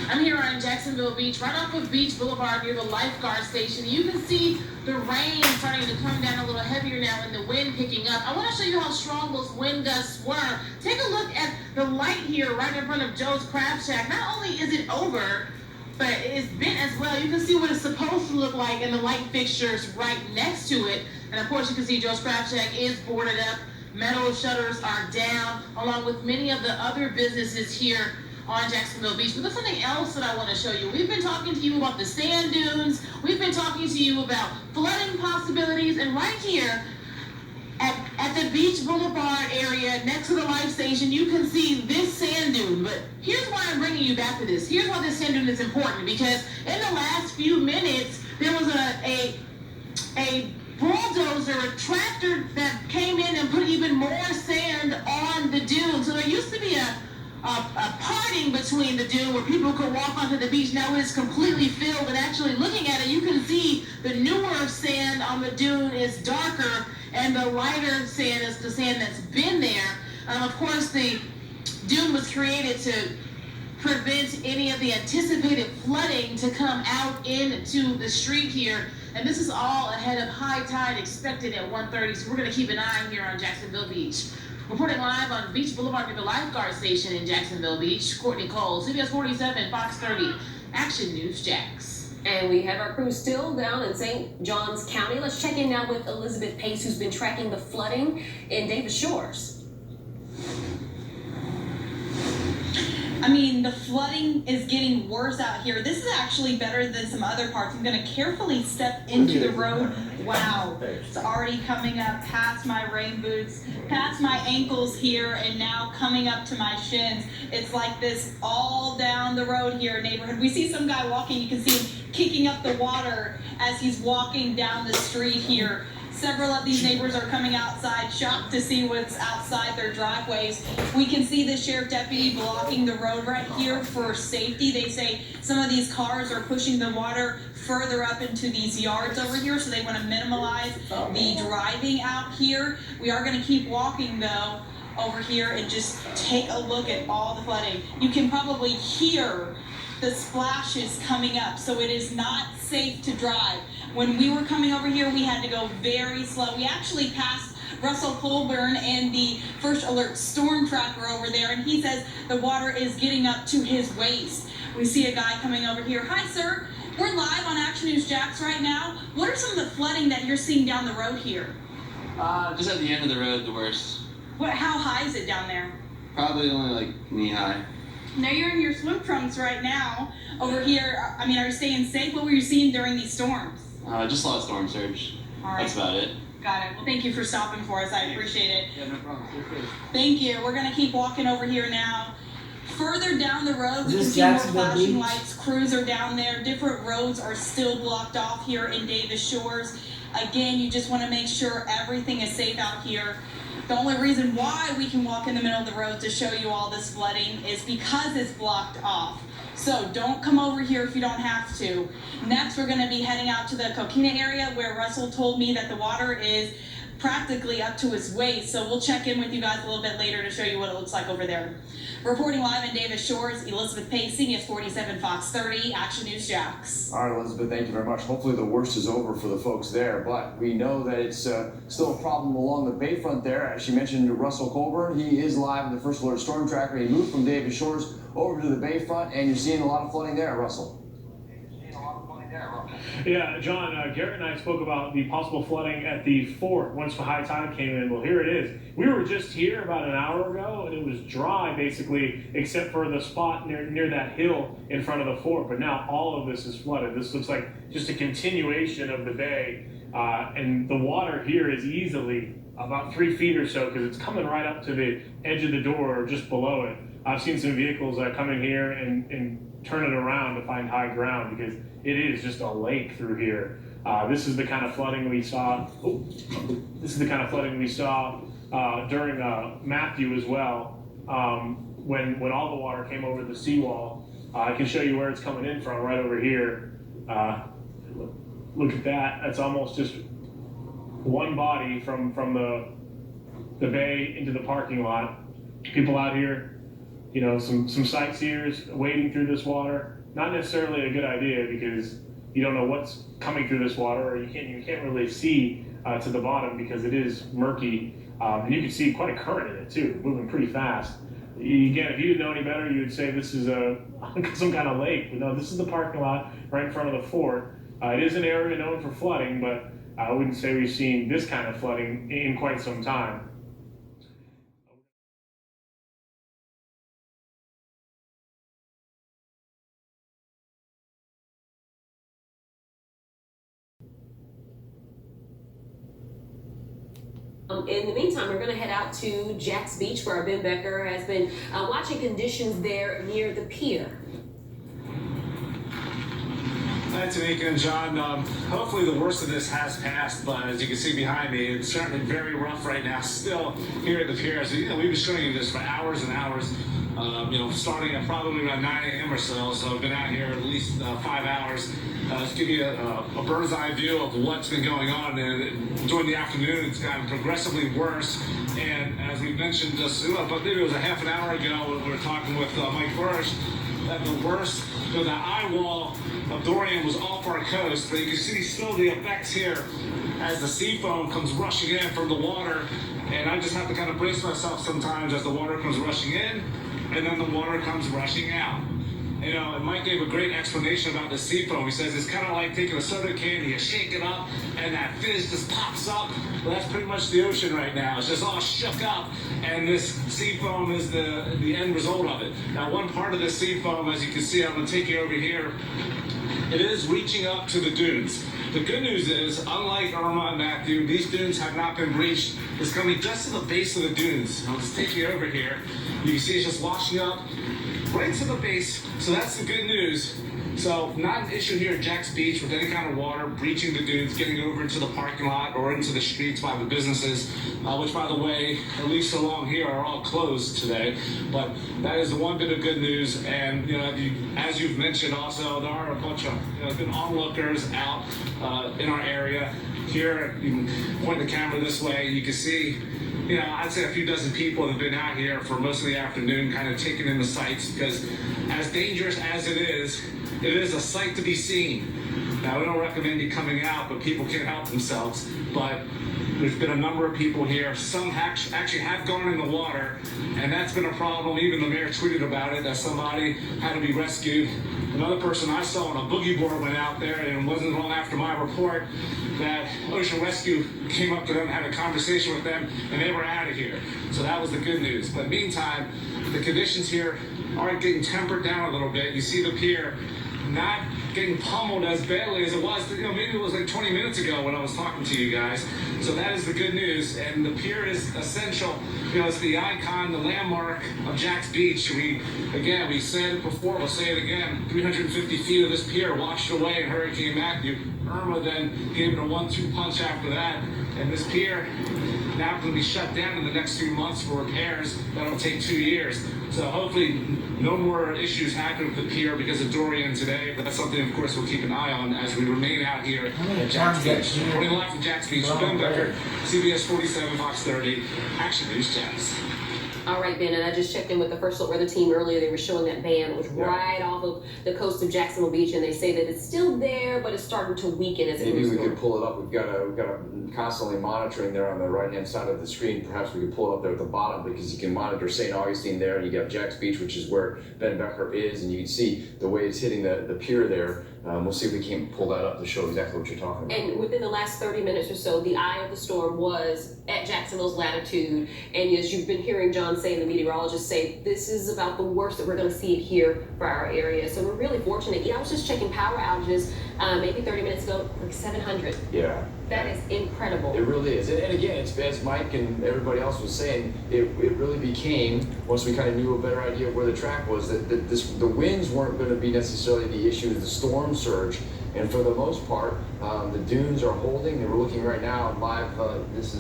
I'm here on Jacksonville Beach, right off of Beach Boulevard near the lifeguard station. You can see the rain starting to come down a little heavier now and the wind picking up. I want to show you how strong those wind gusts were. Take a look at the light here right in front of Joe's Crab Shack. Not only is it over, but it's bent as well. You can see what it's supposed to look like and the light fixtures right next to it. And of course you can see Joe's Crab Shack is boarded up. Metal shutters are down, along with many of the other businesses here on Jacksonville Beach. But there's something else that I want to show you. We've been talking to you about the sand dunes. We've been talking to you about flooding possibilities. And right here at the Beach Boulevard area next to the life station, you can see this sand dune. But here's why I'm bringing you back to this. Here's why this sand dune is important. Because in the last few minutes, there was a bulldozer, a tractor that came in and put even more sand on the dune. So there used to be a parting between the dune where people could walk onto the beach. Now it's completely filled, and actually looking at it, you can see the newer sand on the dune is darker, and the lighter sand is the sand that's been there. Of course, the dune was created to prevent any of the anticipated flooding to come out into the street here. And this is all ahead of high tide expected at 1:30, so we're going to keep an eye here on Jacksonville Beach. Reporting live on Beach Boulevard near the lifeguard station in Jacksonville Beach, Courtney Cole, CBS 47, Fox 30, Action News Jax. And we have our crew still down in St. Johns County. Let's check in now with Elizabeth Pace, who's been tracking the flooding in Davis Shores. I mean, the flooding is getting worse out here. This is actually better than some other parts. I'm going to carefully step into the road. Wow, it's already coming up past my rain boots, past my ankles here, and now coming up to my shins. It's like this all down the road here, neighborhood. We see some guy walking. You can see him kicking up the water as he's walking down the street here. Several of these neighbors are coming outside, shocked to see what's outside their driveways. We can see the sheriff deputy blocking the road right here for safety. They say some of these cars are pushing the water further up into these yards over here, so they want to minimize the driving out here. We are going to keep walking, though, over here and just take a look at all the flooding. You can probably hear the splashes coming up, so it is not safe to drive. When we were coming over here, we had to go very slow. We actually passed Russell Colburn and the First Alert Storm Tracker over there, and he says the water is getting up to his waist. We see a guy coming over here. Hi, sir. We're live on Action News Jax right now. What are some of the flooding that you're seeing down the road here? Just at the end of the road, the worst. How high is it down there? Probably only like knee high. Now you're in your swim trunks right now. Over here, I mean, are you staying safe? What were you seeing during these storms? Just a lot of storm surge. All right. That's about it. Got it. Well, thank you for stopping for us. I appreciate it. Yeah, no problem. Thank you. We're going to keep walking over here now. Further down the road, we can see more flashing lights. Crews are down there. Different roads are still blocked off here in Davis Shores. Again, you just want to make sure everything is safe out here. The only reason why we can walk in the middle of the road to show you all this flooding is because it's blocked off. So don't come over here if you don't have to. Next, we're going to be heading out to the Coquina area where Russell told me that the water is practically up to his waist. So we'll check in with you guys a little bit later to show you what it looks like over there. Reporting live in Davis Shores, Elizabeth Pace, CBS 47, Fox 30, Action News Jax. All right, Elizabeth, thank you very much. Hopefully the worst is over for the folks there, but we know that it's still a problem along the bayfront there. As she mentioned, Russell Colburn, he is live in the First Alert Storm Tracker. He moved from Davis Shores over to the bayfront, and you're seeing a lot of flooding there, Russell. Yeah, John, Garrett and I spoke about the possible flooding at the fort once the high tide came in. Well, here it is. We were just here about an hour ago, and it was dry, basically, except for the spot near that hill in front of the fort. But now all of this is flooded. This looks like just a continuation of the bay, and the water here is easily about 3 feet or so because it's coming right up to the edge of the door or just below it. I've seen some vehicles come in here and turn it around to find high ground because it is just a lake through here. This is the kind of flooding we saw. This is the kind of flooding we saw during Matthew as well. When all the water came over the seawall. I can show you where it's coming in from right over here. Look at that. That's almost just one body from the bay into the parking lot. People out here, you know, some sightseers wading through this water. not necessarily a good idea because you don't know what's coming through this water, or you can't really see to the bottom because it is murky, and you can see quite a current in it too, moving pretty fast. Again, if you didn't know any better, you would say this is some kind of lake, but no, this is the parking lot right in front of the fort. It is an area known for flooding, but I wouldn't say we've seen this kind of flooding in quite some time. In the meantime, we're going to head out to Jack's Beach, where Ben Becker has been watching conditions there near the pier. Hi, Tanika and John. Hopefully the worst of this has passed, but as you can see behind me, it's certainly very rough right now. Still here at the pier, so we've been showing you this for hours and hours. Starting at probably around 9 a.m. or so. So I've been out here at least 5 hours. To give you a bird's eye view of what's been going on. And during the afternoon, it's gotten progressively worse. And as we mentioned just, but maybe it was a half an hour ago when we were talking with Mike Bursch, that the worst, the eye wall of Dorian was off our coast. But you can see still the effects here as the sea foam comes rushing in from the water. And I just have to kind of brace myself sometimes as the water comes rushing in and then the water comes rushing out. And Mike gave a great explanation about the sea foam. He says it's kind of like taking a soda can, you shake it up, and that fizz just pops up. Well, that's pretty much the ocean right now. It's just all shook up, and this sea foam is the end result of it. Now, one part of the sea foam, as you can see, I'm going to take you over here, it is reaching up to the dunes. The good news is, unlike Irma and Matthew, these dunes have not been breached. It's coming just to the base of the dunes. I'll just take you over here. You can see it's just washing up right to the base, so that's the good news. So not an issue here at Jack's Beach with any kind of water breaching the dunes, getting over into the parking lot or into the streets by the businesses, which, by the way, at least along here, are all closed today. But that is the one bit of good news. And as you've mentioned, also there are a bunch of good onlookers out in our area. Here, you can point the camera this way. You can see. I'd say a few dozen people have been out here for most of the afternoon, kind of taking in the sights, because as dangerous as it is a sight to be seen. Now, we don't recommend you coming out, but people can't help themselves. But there's been a number of people here. Some actually have gone in the water, and that's been a problem. Even the mayor tweeted about it, that somebody had to be rescued. Another person I saw on a boogie board went out there, and it wasn't long after my report that Ocean Rescue came up to them, had a conversation with them, and they were out of here. So that was the good news. But meantime, the conditions here are getting tempered down a little bit. You see the pier not getting pummeled as badly as it was. Maybe it was like 20 minutes ago when I was talking to you guys. So that is the good news. And the pier is essential. It's the icon, the landmark of Jack's Beach. We said it before, we'll say it again. 350 feet of this pier washed away in Hurricane Matthew. Irma then gave it a 1-2 punch after that. And this pier now going to be shut down in the next few months for repairs. That'll take 2 years. So hopefully no more issues happen with the pier because of Dorian today. But that's something, of course, we'll keep an eye on as we remain out here at Jack's Beach. Reporting live from Jack's Beach, Ben Becker, CBS 47, Fox 30, Action News Channels. All right, Ben, and I just checked in with the First Alert Weather team earlier. They were showing that band was right off of the coast of Jacksonville Beach, and they say that it's still there, but it's starting to weaken as it moves Maybe we north. could pull it up. We've got a constantly monitoring there on the right-hand side of the screen. Perhaps we could pull it up there at the bottom, because you can monitor St. Augustine there, and you got Jack's Beach, which is where Ben Becker is, and you can see the way it's hitting the pier there. We'll see if we can pull that up to show exactly what you're talking about. And within the last 30 minutes or so, the eye of the storm was at Jacksonville's latitude. And as you've been hearing John say, and the meteorologists say, this is about the worst that we're going to see it here for our area. So we're really fortunate. I was just checking power outages maybe 30 minutes ago, like 700. Yeah. That is incredible. It really is. And again, it's as Mike and everybody else was saying, it really became, once we kind of knew a better idea of where the track was, that the winds weren't going to be necessarily the issue, the storm surge. And for the most part, the dunes are holding. And we're looking right now live. This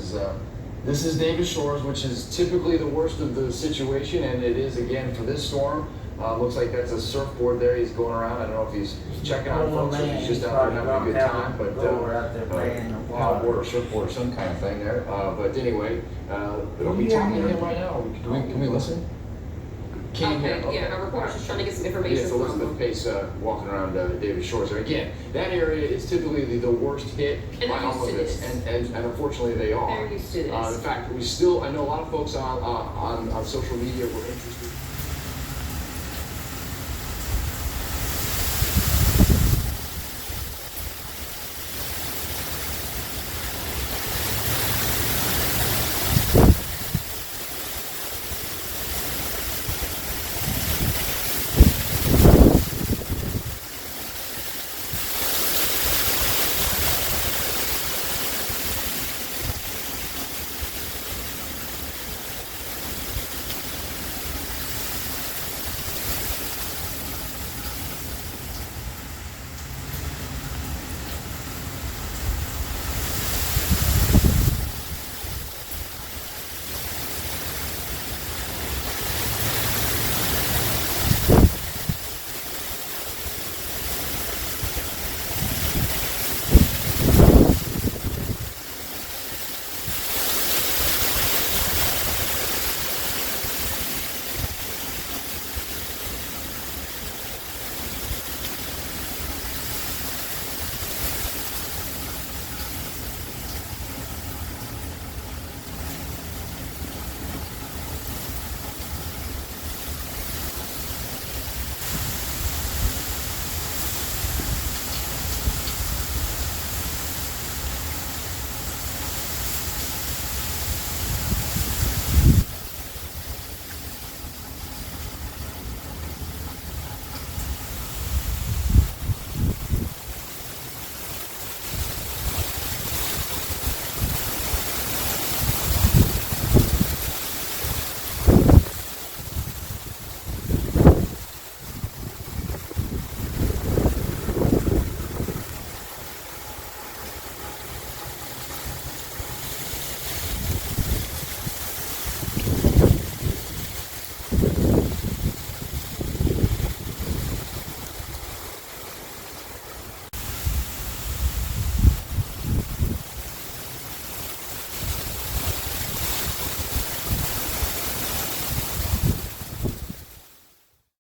is Davis Shores, which is typically the worst of the situation, and it is again for this storm. Looks like that's a surfboard there. He's going around. I don't know if he's checking on folks or if he's just out there having a good time. But paddleboard or surfboard or some kind of thing there. But anyway, are we talking to him right now? Can we listen? Can you hear? Okay, yeah, our reporter's just trying to get some information Yes, from Elizabeth them. Pace walking around Davis Shores. And again, that area is typically the worst hit And by they're all of used to this. this. And unfortunately they are. They're used to this. In fact, I know a lot of folks on social media were interested.